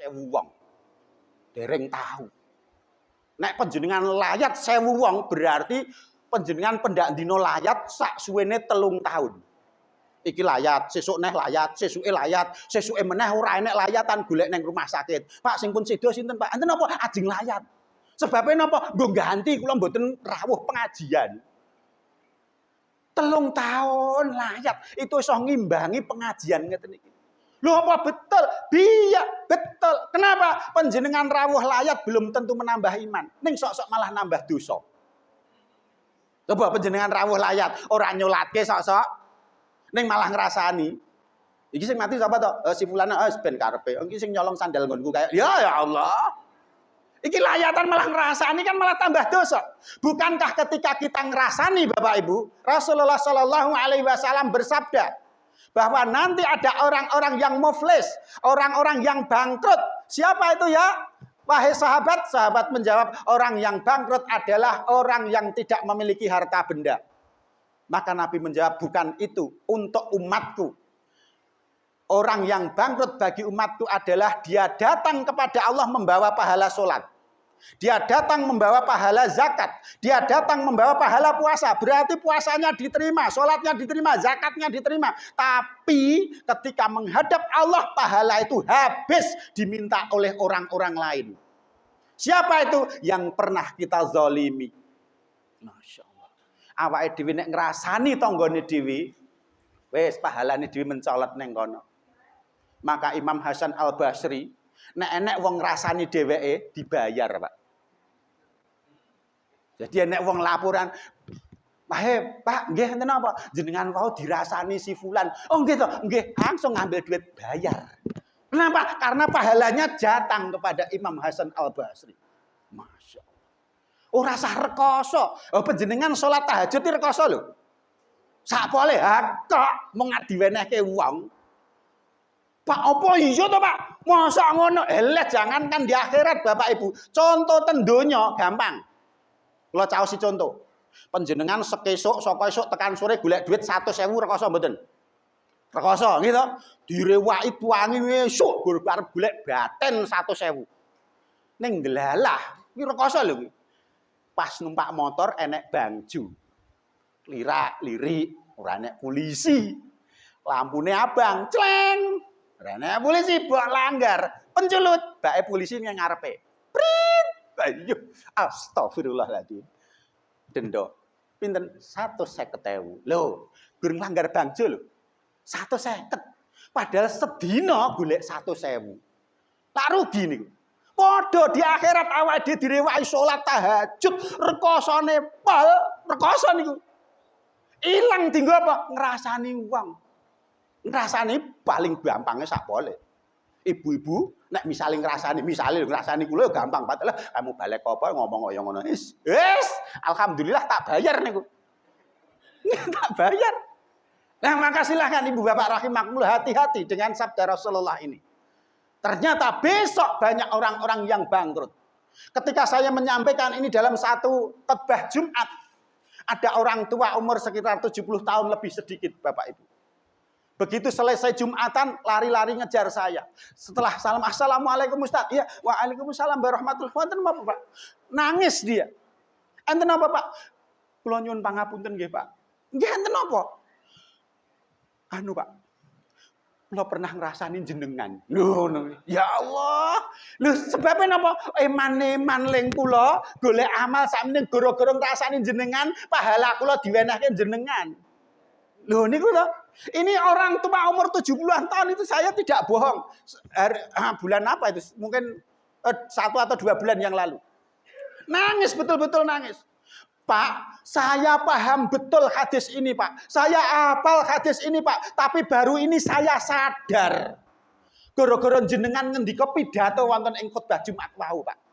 1000 wong. Dereng tahu. Nek panjenengan layat 1000 wong berarti panjenengan pendak dina layat sak suwene 3 tahun. Iki layat, sesuk neh layat, sesuke layat, sesuke meneh ora enek layatan golek nang rumah sakit. Pak sing pun sedo sinten Pak? Enten napa ajeng layat? Sebabe napa? Nggo ganti kula mboten rawuh pengajian. 3 tahun layat itu iso ngimbangi pengajian ngeten iki. Lho apa betul? Iya, betul. Kenapa? Panjenengan rawuh layat belum tentu menambah iman. Ning sok-sok malah nambah dosa. Coba panjenengan rawuh layat, ora nyolatke sok-sok, ning malah ngrasani. Iki sing mati sapa to? Si fulana ben karepe. Iki sing nyolong sandal nggonku kaya. Ya Allah. Iki layatan malah ngrasani kan malah tambah dosa. Bukankah ketika kita ngrasani Bapak Ibu, Rasulullah Shallallahu alaihi wasallam bersabda bahwa nanti ada orang-orang yang muflis, orang-orang yang bangkrut. Siapa itu ya? Wahai sahabat, sahabat menjawab, orang yang bangkrut adalah orang yang tidak memiliki harta benda. Maka Nabi menjawab, bukan itu untuk umatku. Orang yang bangkrut bagi umatku adalah dia datang kepada Allah membawa pahala sholat. Dia datang membawa pahala zakat. Dia datang membawa pahala puasa. Berarti puasanya diterima, sholatnya diterima, zakatnya diterima. Tapi ketika menghadap Allah, pahala itu habis diminta oleh orang-orang lain. Siapa itu? Yang pernah kita zalimi. Masya Allah. Awake dhewe nek ngrasani tanggane dhewe, wis pahalane dhewe mencolot neng kono. Maka Imam Hasan Al-Basri, nek enek wong ngrasani dheweke dibayar, Pak. Jadi enek wong laporan, Pak, nggih enten apa? Jenengan wau dirasani si fulan. Oh nggih to, nggih, langsung ngambil duit bayar. Kenapa? Karena pahalanya datang kepada Imam Hasan Al-Basri. Masya Allah. Ora sah rekoso. Oh panjenengan salat tahajud rekoso lho. Sakpole kok mung diwenehke wong. Pak, apa iya to, Pak? Masa ngono? Jangankan di akhirat, Bapak Ibu. Contoh ten donya gampang. Kula caosi contoh. Panjenengan sekesuk saka esuk tekan sore golek duit 100.000 rekoso mboten? Rekoso gitu. Direwaki tuangi esuk arep golek baten 100.000. Ning delalah, iki rekoso lho iki. Pas numpak motor enek bangju. Lirak-lirik, ora enek polisi. Lampune abang, cleng. Rene polisi buat langgar, penculut, bae polisi yang ngarepe. Prit, ayo, astagfirullahaladzim. Denda, pinten 150.000. Loh, gurung langgar bangjo lho. 150. Padahal sedina golek 100.000. Tak rugi niku. Padha di akhirat awake dhewe direwaki salat tahajud, rekosane pol, rekoso niku. Ilang dienggo apa? Ngrasani wong. Ngrasani paling gampangnya sakpole. Ibu-ibu nek misale ngrasani kula gampang banget lah. Kamu balik apa ngomong kaya ngono. Wis, alhamdulillah tak bayar niku. Tak bayar. Nah, maka silahkan Ibu Bapak rahimakumullah hati-hati dengan sabda Rasulullah ini. Ternyata besok banyak orang-orang yang bangkrut. Ketika saya menyampaikan ini dalam satu khotbah Jumat, ada orang tua umur sekitar 70 tahun lebih sedikit Bapak Ibu. Begitu selesai Jumatan, lari-lari ngejar saya. Setelah salam, Assalamualaikum Ustaz. Ya, waalaikumsalam warahmatullahi wabarakatuh. Pak. Nangis dia. Enten apa Pak? Kula nyuwun pangapunten nggih Pak. Nggih enten apa? Anu Pak. Kula pernah ngrasani jenengan. Lho, ya Allah. Lho sebabnya napa? Eman-eman ling kula golek amal sakmene gara-gara ngrasani jenengan, pahala kula diwenehke jenengan. Loh niku lho. Ini orang tua umur 70-an tahun itu saya tidak bohong. Bulan apa itu? Mungkin 1 atau 2 bulan yang lalu. Nangis, betul-betul nangis. Pak, saya paham betul hadis ini, Pak. Saya hafal hadis ini, Pak. Tapi baru ini saya sadar. Gara-gara jenengan ngendika pidato wonten ing khotbah Jumat wau, Pak.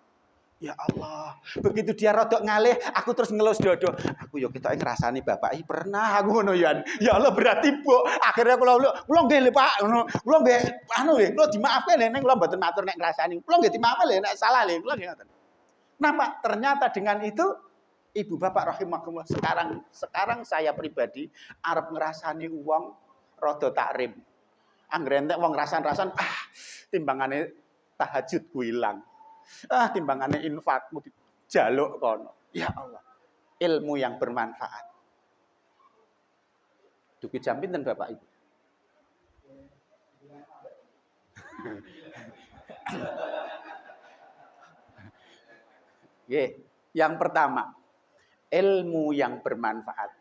Ya Allah, begitu dia rodok ngalih, aku terus ngelus dodo. Aku yo ketok ngrasani bapak iki pernah aku ngono ya. Ya Allah berarti Bu, akhirnya kula nggih lho Pak, kula nggih anu nggih, kula dimaafke lho ning kula mboten matur nek ngrasani. Kula nggih dimaafke lho nek salah lho, kula nggih ngoten. Napa? Ternyata dengan itu Ibu Bapak rahimakumullah sekarang saya pribadi arep ngrasani wong rada takrim. Anggere entek wong rasan-rasan timbangane tahajudku hilang. Timbangane infakmu jaluk kono. Ya Allah, ilmu yang bermanfaat. Dugi jam pinten Bapak Ibu? Yang pertama, ilmu yang bermanfaat.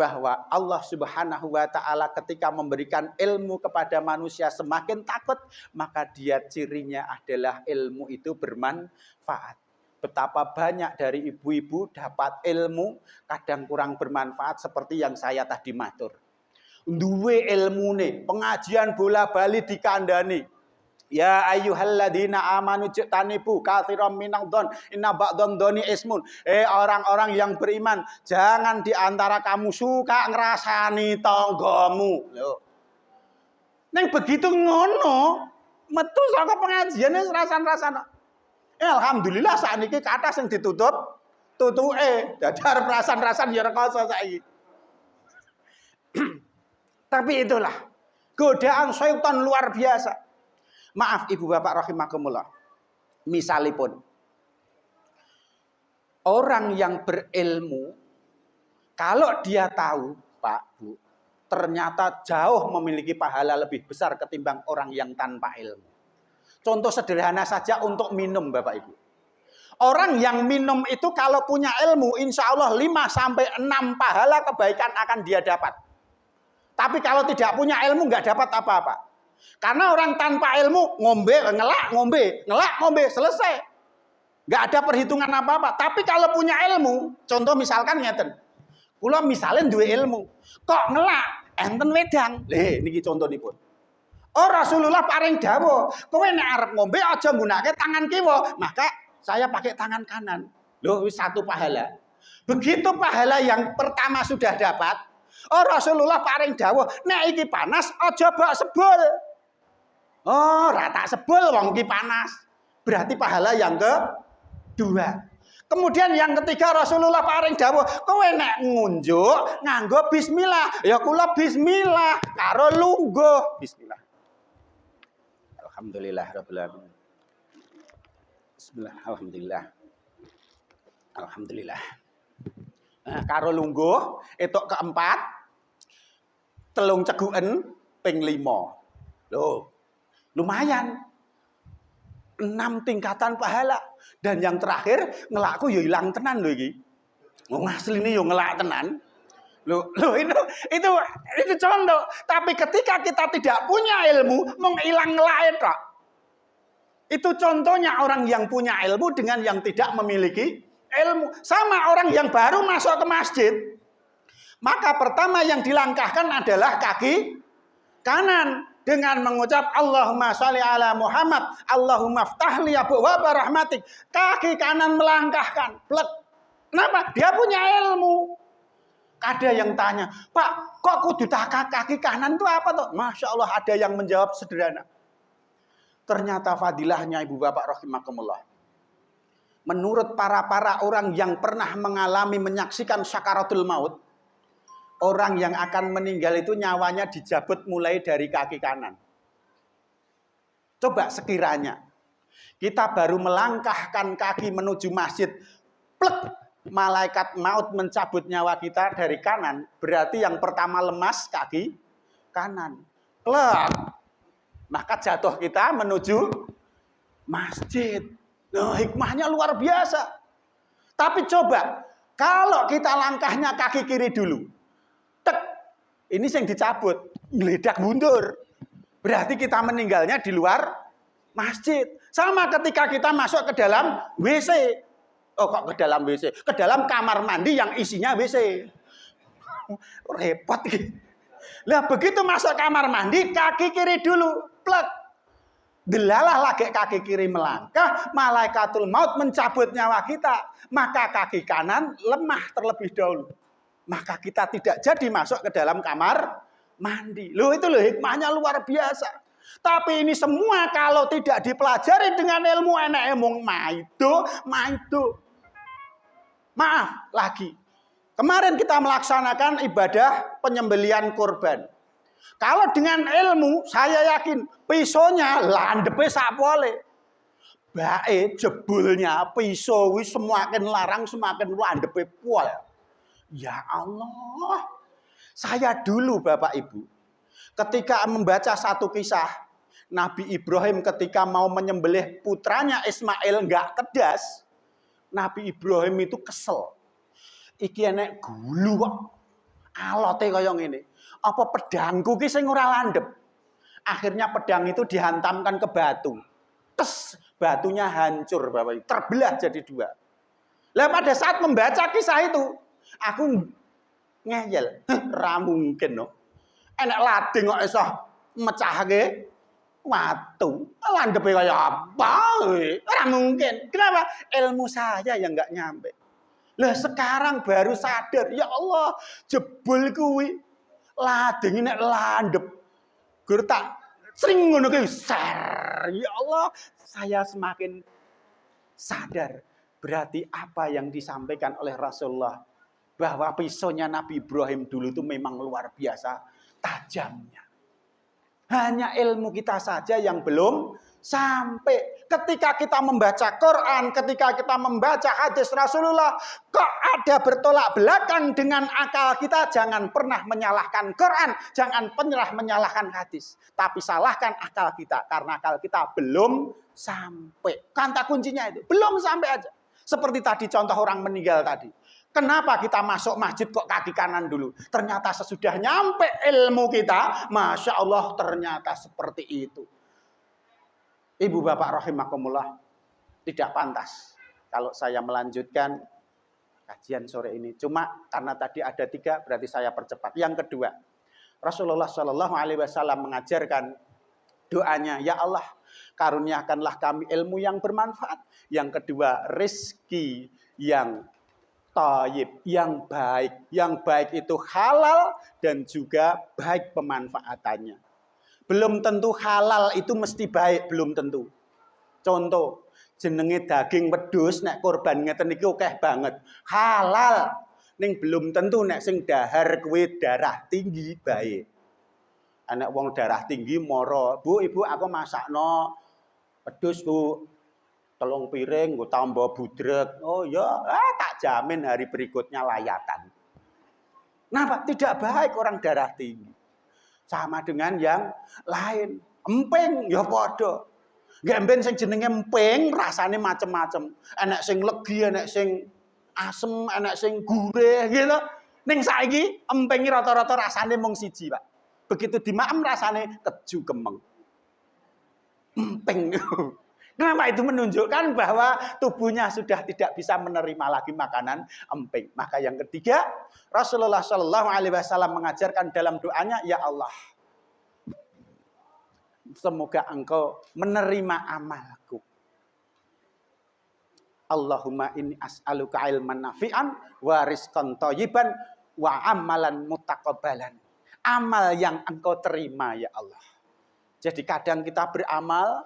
Bahwa Allah Subhanahu wa Ta'ala ketika memberikan ilmu kepada manusia semakin takut, maka dia cirinya adalah ilmu itu bermanfaat. Betapa banyak dari ibu-ibu dapat ilmu kadang kurang bermanfaat seperti yang saya tadi matur. Duwe ilmu nih, pengajian bola bali dikandani. Ya ayyuhalladzina amanu jtanibu katsiran minadh-dhon inna ba'dadh-dhoni ismun. Orang-orang yang beriman, jangan di antara kamu suka ngrasani tanggamu. Lho. Ning begitu ngono, metu saka pengajiane rasan-rasan. Alhamdulillah sakniki kathah sing ditutup tutuke. Dadar rasan-rasan ya rekoso saiki. Tapi itulah godaan syaitan luar biasa. Maaf ibu bapak rahimakumullah. Misalipun orang yang berilmu, kalau dia tahu Pak Bu, ternyata jauh memiliki pahala lebih besar ketimbang orang yang tanpa ilmu. Contoh sederhana saja untuk minum Bapak Ibu. Orang yang minum itu kalau punya ilmu, insya Allah 5-6 pahala kebaikan akan dia dapat. Tapi kalau tidak punya ilmu nggak dapat apa-apa. Karena orang tanpa ilmu ngombe, ngelak, ngombe, selesai. Nggak ada perhitungan apa-apa. Tapi kalau punya ilmu, contoh misalkan ngeten. Kula misalnya duwe ilmu, kok ngelak, enten wedang. Niki contonipun. Oh Rasulullah paring dawuh, kowe nek arep ngombe aja nggunakake tangan kiwa, maka saya pakai tangan kanan. Loh, wis satu pahala. Begitu pahala yang pertama sudah dapat, oh Rasulullah paring dawuh, nek iki panas aja bak sebul. Oh, rata sebul wong iki panas. Berarti pahala yang kedua. Kemudian yang ketiga Rasulullah paring dawuh, kowe nek ngunjuk nganggo bismillah, ya kula bismillah karo lungguh bismillah. Alhamdulillah rabbil alamin. Bismillah, alhamdulillah. Alhamdulillah. Nah, karo lungguh etuk keempat telung ceguken ping 5. Loh, lumayan. 6 tingkatan pahala. Dan yang terakhir ngelakku yo ilang tenan lho iki. Wong asline yo ngelak tenan. Loh itu contoh. Tapi ketika kita tidak punya ilmu, mung ilang ngelake tok. Itu contohnya orang yang punya ilmu dengan yang tidak memiliki ilmu. Sama orang yang baru masuk ke masjid. Maka pertama yang dilangkahkan adalah kaki kanan. Dengan mengucap Allahumma sholli ala Muhammad, Allahumma ftahli abwaaba rahmatik. Kaki kanan melangkahkan. Plek. Kenapa? Dia punya ilmu. Ada yang tanya, Pak, kok kudu kaki kanan itu apa tuh? Masya Allah ada yang menjawab sederhana. Ternyata fadilahnya ibu bapak rahimakumullah. Menurut para orang yang pernah mengalami menyaksikan syakaratul maut, orang yang akan meninggal itu nyawanya dijabut mulai dari kaki kanan. Coba sekiranya kita baru melangkahkan kaki menuju masjid, plek, malaikat maut mencabut nyawa kita dari kanan, berarti yang pertama lemas kaki kanan. Plek, maka jatuh kita menuju masjid. Nah, hikmahnya luar biasa. Tapi coba, kalau kita langkahnya kaki kiri dulu, ini yang dicabut, ngeledak mundur. Berarti kita meninggalnya di luar masjid. Sama ketika kita masuk ke dalam WC. Oh kok ke dalam WC? Ke dalam kamar mandi yang isinya WC. Repot gitu. Lah begitu masuk kamar mandi, kaki kiri dulu. Plek. Delalah lagi kaki kiri melangkah, malaikatul maut mencabut nyawa kita. Maka kaki kanan lemah terlebih dahulu. Maka kita tidak jadi masuk ke dalam kamar mandi. Loh itu loh hikmahnya luar biasa. Tapi ini semua kalau tidak dipelajari dengan ilmu enak emong maido. Maaf lagi. Kemarin kita melaksanakan ibadah penyembelian kurban. Kalau dengan ilmu saya yakin pisaunya landepe sak pole. bae jebulnya pisau wis semakin larang semakin landhepe pol. Ya Allah. Saya dulu Bapak Ibu ketika membaca satu kisah Nabi Ibrahim ketika mau menyembelih putranya Ismail enggak kedas. Nabi Ibrahim itu kesel. Iki enek gulu kok. Alote kaya ngene. Apa pedangku ki sing ora landhep. Akhirnya pedang itu dihantamkan ke batu. Batunya hancur Bapak Ibu, terbelah jadi dua. Lah pada saat membaca kisah itu, aku ngeyel, ra mungkin no. Enek lading kok iso mecahke watu. Landhepe kaya apa? Ora mungkin. Kenapa? Ilmu saya yang enggak nyampe. Lah sekarang baru sadar, ya Allah, jebul kuwi lading nek landhep. Gur tak sering ngono kuwi ser. Ya Allah, saya semakin sadar berarti apa yang disampaikan oleh Rasulullah bahwa pisaunya Nabi Ibrahim dulu itu memang luar biasa tajamnya. Hanya ilmu kita saja yang belum sampai. Ketika kita membaca Quran, ketika kita membaca hadis Rasulullah, kok ada bertolak belakang dengan akal kita, jangan pernah menyalahkan Quran, jangan pernah menyalahkan hadis. Tapi salahkan akal kita, karena akal kita belum sampai. Kata kuncinya itu, belum sampai aja. Seperti tadi contoh orang meninggal tadi. Kenapa kita masuk masjid kok kaki kanan dulu? Ternyata sesudah nyampe ilmu kita, Masya Allah ternyata seperti itu. Ibu bapak rahimakumullah, tidak pantas kalau saya melanjutkan kajian sore ini. Cuma karena tadi ada 3 berarti saya percepat. Yang kedua, Rasulullah Shallallahu Alaihi Wasallam mengajarkan doanya, ya Allah karuniakanlah kami ilmu yang bermanfaat. Yang kedua, rezeki yang thayyib, yang baik. Yang baik itu halal dan juga baik pemanfaatannya. Belum tentu halal itu mesti baik, belum tentu. Contoh, jenenge daging wedhus nek korban ngeten iki akeh banget. Halal. Ning belum tentu nek sing dahar kuwi darah tinggi baik. Anak wong darah tinggi moro, "Bu, Ibu aku masakno wedhus, Bu. 3 piring nggo tambah budrek." Oh ya, tak jamin hari berikutnya layatan. Kenapa? Tidak baik orang darah tinggi. Sama dengan yang lain. Emping ya padha. Nggih sing jenenge emping rasane macem-macem. Enek sing legi, enek sing asem, enek sing gurih gitu. Ning saiki emping rata-rata rasane mung siji, Pak. Begitu dimaem rasane keju kemeng. Emping. Kenapa itu menunjukkan bahwa tubuhnya sudah tidak bisa menerima lagi makanan emping. Maka yang ketiga, Rasulullah Shallallahu Alaihi Wasallam mengajarkan dalam doanya, ya Allah, semoga engkau menerima amalku. Allahumma inni as'aluka ilman nafi'an wa rizqan thayyiban wa amalan mutaqabbalan. Amal yang engkau terima ya Allah. Jadi kadang kita beramal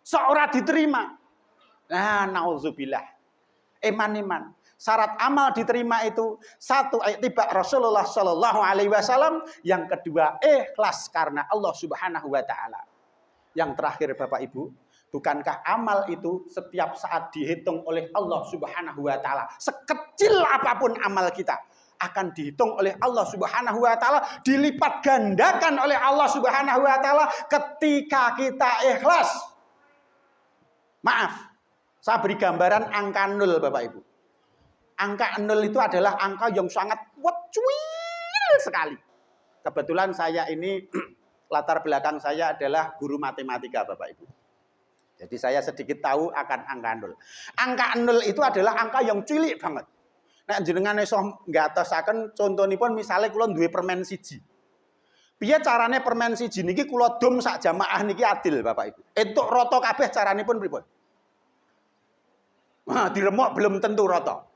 seorang diterima. Nah, nauzubillah. Iman. Syarat amal diterima itu 1 ittiba Rasulullah Shallallahu Alaihi Wasallam, yang kedua ikhlas karena Allah Subhanahu Wa Taala. Yang terakhir Bapak Ibu, bukankah amal itu setiap saat dihitung oleh Allah Subhanahu Wa Taala, sekecil apapun amal kita akan dihitung oleh Allah Subhanahu Wa Taala, dilipat gandakan oleh Allah Subhanahu Wa Taala ketika kita ikhlas. Maaf, saya beri gambaran angka 0 Bapak Ibu. Angka 0 itu adalah angka yang sangat cuil sekali. Kebetulan saya ini latar belakang saya adalah guru matematika Bapak Ibu. Jadi saya sedikit tahu akan angka 0. Angka 0 itu adalah angka yang cilik banget. Nek jenengan iso ngatosaken contonipun misalnya kula duwe permen siji. Piye carane permen siji niki kula dom sak jamaah niki adil Bapak Ibu. Entuk rata kabeh caranipun pripun? Nah, diremuk belum tentu rata.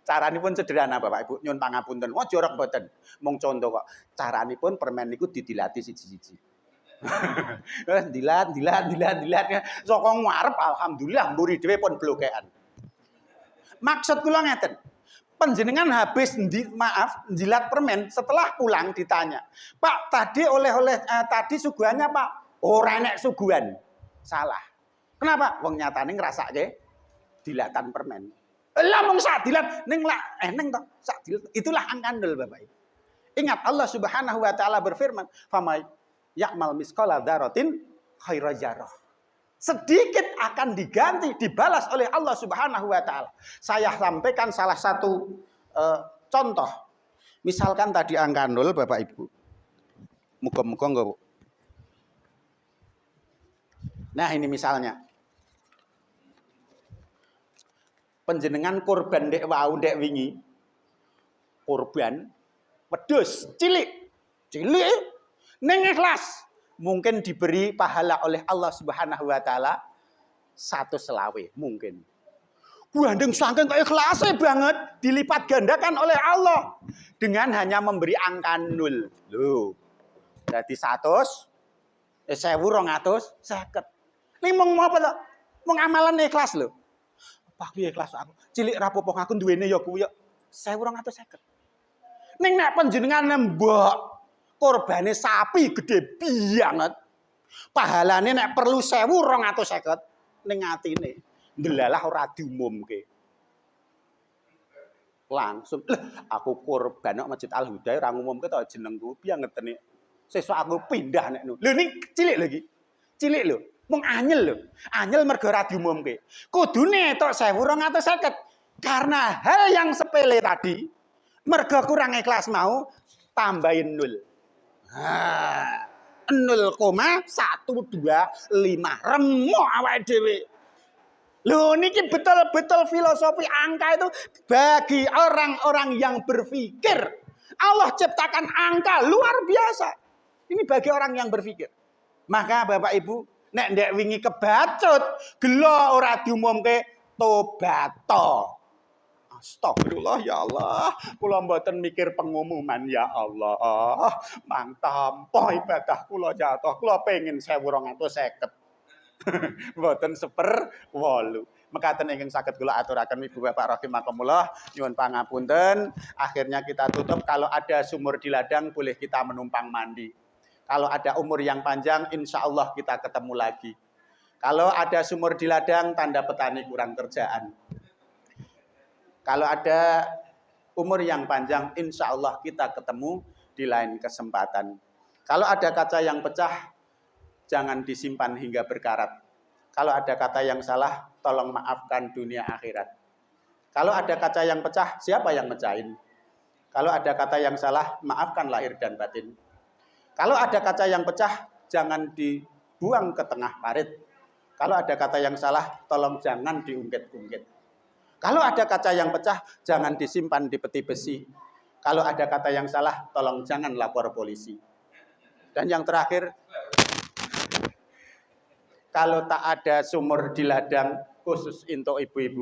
Caranipun sederhana Bapak Ibu, nyun pangapunten. Oh jorok mboten. Mung contoh kok. Caranipun permen niku didilati siji-siji. Dilat. Saka ngarep alhamdulillah mburi dhewe pun blokekan. Maksud kula ngeten. Panjenengan habis jilat permen, setelah pulang ditanya, "Pak, tadi oleh-oleh tadi suguhannya Pak?" Ora enek suguhan. Salah. Kenapa? Wong nyatane ngrasake dilatan permen. Lah mung sak dilat ning lak eneng to. Sak dilat itulah angkandel Bapak Ibu. Ingat Allah Subhanahu wa taala berfirman, "Famay ya'mal misqala dzarratin khairan yarah." Sedikit akan diganti, dibalas oleh Allah Subhanahu wa taala. Saya sampaikan salah satu contoh. Misalkan tadi angka 0 Bapak Ibu. Muga-muga enggak, Bu. Nah, ini misalnya. Panjenengan korban dek wau dek wingi. Korban wedhus cilik. Cilik ning ikhlas. Mungkin diberi pahala oleh Allah Subhanahu wa taala 120 mungkin. Gandeng saking kok ikhlase banget dilipat gandakan oleh Allah dengan hanya memberi angka 0. Loh. Berarti 100 1250. Ning mung apa to? Mung amalan ikhlas lho. Pak piye ikhlas aku. Cilik rapopo aku duwene ya kuwi ya 1250. Ning nek panjenengan mbok korbane sapi gede banget. Pahalane nek perlu 1250 ning atine. Ndelalah ora diumumke. Langsung, aku korban nang Masjid Al Huda ora ngumumke to jenengku. Piye ngeteni. Sesuk aku pindah nek nu. Lho ning cilik lho iki. Cilik lho. Mung anyel lho. Anyel mergo ora diumumke. Kudune tok 1250. Karena hal yang sepele tadi, mergo kurang ikhlas mau tambahin 0. 0,125 remuk awake dhewe. Loh niki betul-betul filosofi angka itu bagi orang-orang yang berpikir. Allah ciptakan angka luar biasa. Ini bagi orang yang berpikir. Maka Bapak Ibu, nek ndek wingi kebacut, gelo ora diumumke tobato. Astagfirullah ya Allah. Kula mboten mikir pengumuman ya Allah. Mang tampa ibadah kula jatuh. Kula pengin 1250. Mboten 1/8. Mekaten ingkang saged kula aturaken Ibu Bapak rahimakumullah, nyuwun pangapunten. Akhirnya kita tutup, kalau ada sumur di ladang boleh kita menumpang mandi. Kalau ada umur yang panjang insya Allah kita ketemu lagi. Kalau ada sumur di ladang tanda petani kurang kerjaan. Kalau ada umur yang panjang, insya Allah kita ketemu di lain kesempatan. Kalau ada kaca yang pecah, jangan disimpan hingga berkarat. Kalau ada kata yang salah, tolong maafkan dunia akhirat. Kalau ada kaca yang pecah, siapa yang mecahin? Kalau ada kata yang salah, maafkan lahir dan batin. Kalau ada kaca yang pecah, jangan dibuang ke tengah parit. Kalau ada kata yang salah, tolong jangan diungkit-ungkit. Kalau ada kaca yang pecah, jangan disimpan di peti besi. Kalau ada kata yang salah, tolong jangan lapor polisi. Dan yang terakhir, kalau tak ada sumur di ladang khusus untuk ibu-ibu,